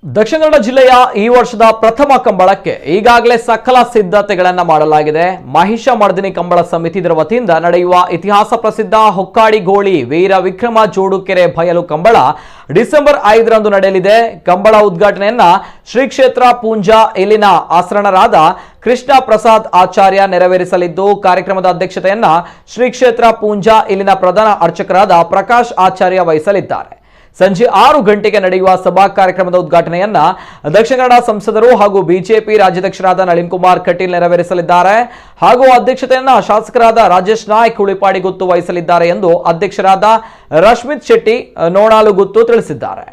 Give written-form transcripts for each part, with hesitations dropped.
ದಕ್ಷಿಣ ಕನ್ನಡ ಜಿಲ್ಲೆಯ ಈ ವರ್ಷದ ಪ್ರಥಮ ಕಂಬಳಕ್ಕೆ ಈಗಾಗಲೇ ಸಕಲ ಸಿದ್ಧತೆಗಳನ್ನು ಮಾಡಲಾಗಿದೆ. ಮಹಿಷ ಮರ್ದಿನಿ ಕಂಬಳ ಸಮಿತಿ ಇದರ ವತಿಯಿಂದ ನಡೆಯುವ ಇತಿಹಾಸ ಪ್ರಸಿದ್ಧ ಹೊಕ್ಕಾಡಿ ಗೋಳಿ ವೀರ ವಿಕ್ರಮ ಜೋಡುಕೆರೆ ಬಯಲು ಕಂಬಳ ಡಿಸೆಂಬರ್ 5ರಂದು ನಡೆಯಲಿದೆ. ಕಂಬಳ ಉದ್ಘಾಟನೆಯನ್ನ ಶ್ರೀ ಕ್ಷೇತ್ರ ಪೂಂಜಾ ಇಲ್ಲಿನ ಆಸರಣರಾದ ಕೃಷ್ಣ ಪ್ರಸಾದ್ ಆಚಾರ್ಯ ನೆರವೇರಿಸಲಿದ್ದು, ಕಾರ್ಯಕ್ರಮದ ಅಧ್ಯಕ್ಷತೆಯನ್ನ ಶ್ರೀ ಕ್ಷೇತ್ರ ಪೂಂಜಾ ಇಲ್ಲಿನ ಪ್ರಧಾನ ಅರ್ಚಕರಾದ ಪ್ರಕಾಶ್ ಆಚಾರ್ಯ ವಹಿಸಲಿದ್ದಾರೆ. ಸಂಜೆ 6 ಗಂಟೆಗೆ ನಡೆಯುವ ಸಭಾ ಕಾರ್ಯಕ್ರಮದ ಉದ್ಘಾಟನೆಯನ್ನ ದಕ್ಷಿಣ ಕನ್ನಡ ಸಂಸದರು ಹಾಗೂ ಬಿಜೆಪಿ ರಾಜ್ಯಾಧ್ಯಕ್ಷರಾದ ನಳಿನ್ ಕುಮಾರ್ ಕಟೀಲ್ ನೆರವೇರಿಸಲಿದ್ದಾರೆ. ಹಾಗೂ ಅಧ್ಯಕ್ಷತೆಯನ್ನ ಶಾಸಕರಾದ ರಾಜೇಶ್ ನಾಯ್ಕ್ ಉಳಿಪಾಡಿ ಗುತ್ತು ವಹಿಸಲಿದ್ದಾರೆ ಎಂದು ಅಧ್ಯಕ್ಷರಾದ ರಶ್ಮಿತ್ ಶೆಟ್ಟಿ ನೋಣಾಲು ಗುತ್ತು ತಿಳಿಸಿದ್ದಾರೆ.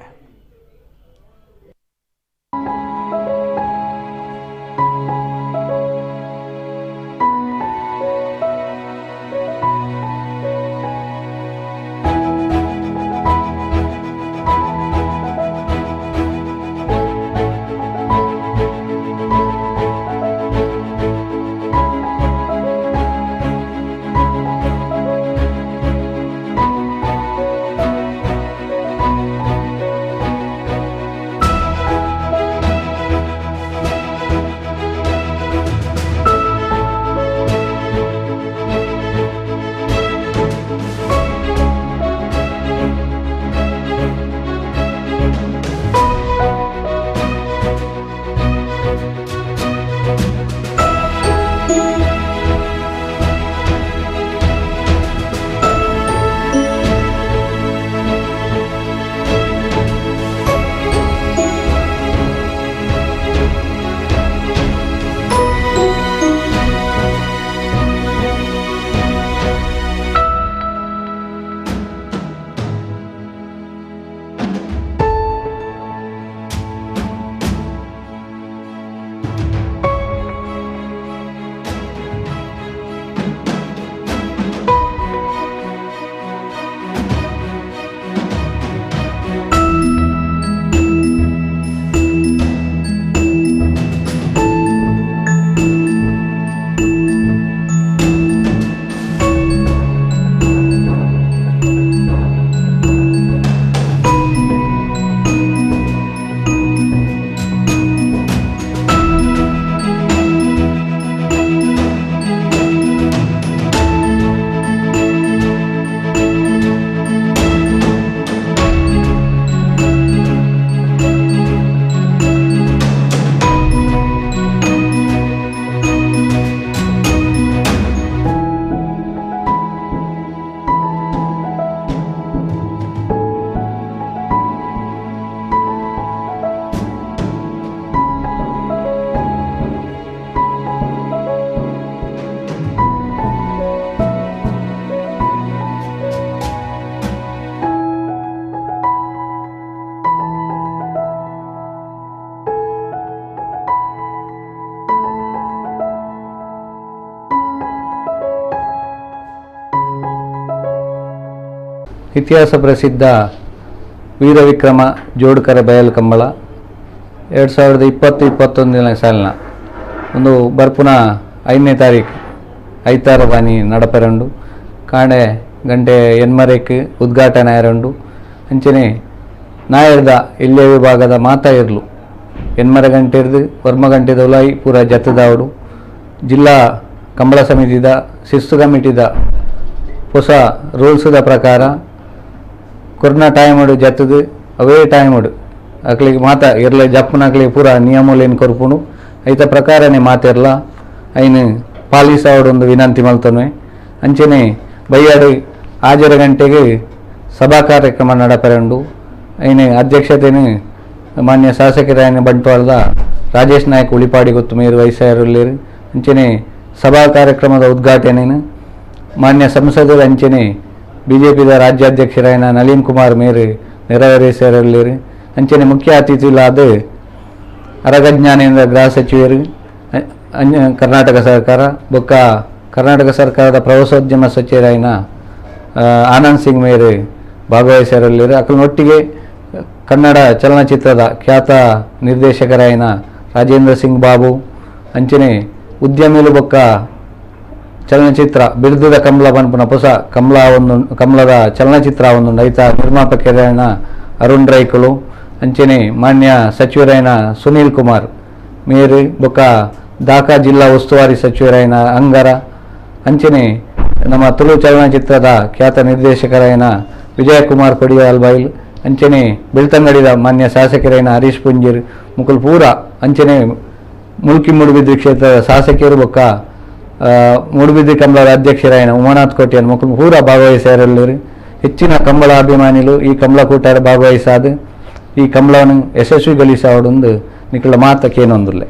ಇತಿಹಾಸ ಪ್ರಸಿದ್ಧ ವೀರ ವಿಕ್ರಮ ಜೋಡುಕೆರೆ ಬಯಲು ಕಂಬಳ 2020-21 ಸಾಲಿನ ಒಂದು ಬರ್ಪುನ 5ನೇ ತಾರೀಕು ಐತಾರ ಬಾನಿ ನಡಪೆರಂಡು ಕಾಂಡೆ ಗಂಟೆ ಎನ್ಮರೇಕ್ ಉದ್ಘಾಟನೆ ಆಯರಂಡು ಅಂಚನೆ ನಾಯರ್ದ ಇಲ್ಲಿಯ ವಿಭಾಗದ ಮಾತಾ ಇರ್ಲು ಎನ್ಮರ ಗಂಟೆ ಇರ್ದು ವರ್ಮ ಗಂಟೆದ ಉಲಾಯಿ ಪೂರ ಜತ್ತದಾವಡು ಜಿಲ್ಲಾ ಕಂಬಳ ಸಮಿತಿದ ಶಿಸ್ತು ಕಮಿಟಿದ ಹೊಸ ರೂಲ್ಸ್ದ ಪ್ರಕಾರ ಕೊರೋನಾ ಟೈಮಡು ಜತ್ತದು ಅವೇ ಟೈಮಡು ಅಕ್ಲಿಗೆ ಮಾತಾ ಇರಲ ಜಪ್ಪನಕ್ಲಿಗೆ ಪೂರ ನಿಯಮಲೇನು ಕೊರ್ಪುಣು ಐತ ಪ್ರಕಾರನೇ ಮಾತಿರಲ್ಲ ಐನು ಪಾಲಿಸಾವಡೊಂದು ವಿನಂತಿ ಮಲ್ತನ್ವೆ ಅಂಚನೆ ಬೈಯಾಡು 6 ಗಂಟೆಗೆ ಸಭಾ ಕಾರ್ಯಕ್ರಮ ನಡಪೆರಂಡು ಐನು ಅಧ್ಯಕ್ಷತೆನು ಮಾನ್ಯ ಶಾಸಕರಾಯನ ಬಂಟ್ವಾಳದ ರಾಜೇಶ್ ನಾಯ್ಕ್ ಉಳಿಪಾಡಿ ಗೊತ್ತು ಮೇರು ವಹಿಸಾರಲ್ಲೇರು ಅಂಚನೆ ಸಭಾ ಕಾರ್ಯಕ್ರಮದ ಉದ್ಘಾಟನೆಯನ್ನು ಮಾನ್ಯ ಸಂಸದರು ಅಂಚನೆ ಬಿಜೆಪಿದ ರಾಜ್ಯಾಧ್ಯಕ್ಷರಾಯನ ನಳಿನ್ ಕುಮಾರ್ ಮೇರು ನೆರವೇರಿಸಲಿರು ಅಂಚನೆ ಮುಖ್ಯ ಅತಿಥಿಗಳಾದ ಅರಗಜ್ಞಾನೇಂದ್ರ ಗೃಹ ಸಚಿವರು ಕರ್ನಾಟಕ ಸರ್ಕಾರ ಬೊಕ್ಕ ಕರ್ನಾಟಕ ಸರ್ಕಾರದ ಪ್ರವಾಸೋದ್ಯಮ ಸಚಿವರಾಯನ ಆನಂದ್ ಸಿಂಗ್ ಮೇರು ಭಾಗವಹಿಸಲಿರು ಅಕ್ಕನೊಟ್ಟಿಗೆ ಕನ್ನಡ ಚಲನಚಿತ್ರದ ಖ್ಯಾತ ನಿರ್ದೇಶಕರಾಯನ ರಾಜೇಂದ್ರ ಸಿಂಗ್ ಬಾಬು ಅಂಚನೆ ಉದ್ಯಮಿಲು ಬೊಕ್ಕ ಚಲನಚಿತ್ರ ಬಿರುದುದ ಕಮಲ ಪನ್ಪುನ ಹೊಸ ಕಮಲದ ಚಲನಚಿತ್ರ ಒಂದು ಐತ ನಿರ್ಮಾಪಕರಾಯನ ಅರುಣ್ ರೈಕುಲು ಅಂಚನೆ ಮಾನ್ಯ ಸಚಿವರಾಯನ ಸುನೀಲ್ ಕುಮಾರ್ ಮೇರೆ ಬೊಕ್ಕ ದಾಖಾ ಜಿಲ್ಲಾ ಉಸ್ತುವಾರಿ ಸಚಿವರಾಯನ ಅಂಗರ ಅಂಚನೆ ನಮ್ಮ ತುಳು ಚಲನಚಿತ್ರದ ಖ್ಯಾತ ನಿರ್ದೇಶಕರಾಯನ ವಿಜಯಕುಮಾರ್ ಕೊಡಿಯಾಲ್ ಬೈಲ್ ಅಂಚನೆ ಬೆಳ್ತಂಗಡಿದ ಮಾನ್ಯ ಶಾಸಕರಾಯನ ಹರೀಶ್ ಪುಂಜೀರ್ ಮುಕುಲ್ ಪೂರ ಅಂಚನೆ ಮುಲ್ಕಿ ಮೂಡುಬಿದ್ರಿ ಕ್ಷೇತ್ರದ ಶಾಸಕಿಯರು ಬೊಕ್ಕ ಮೂಡುಬಿದ್ರಿ ಕಂಬಳದ ಅಧ್ಯಕ್ಷರಾಯನ ಉಮಾನಾಥ್ ಕೋಟ್ಯಾನ್ ಮುಕುಲ್ ಪೂರ ಭಾಗವಹಿಸಿರಲ್ಲರು ಹೆಚ್ಚಿನ ಕಂಬಳ ಅಭಿಮಾನಿಗಳು ಈ ಕಂಬಳ ಕೂಟ ಭಾಗವಹಿಸಾದು ಈ ಕಂಬಳವನ್ನು ಯಶಸ್ವಿಗೊಳಿಸೋಡು ನಿಖಲ ಮಾತಕ್ಕೇನೊಂದಿಲ್ಲ.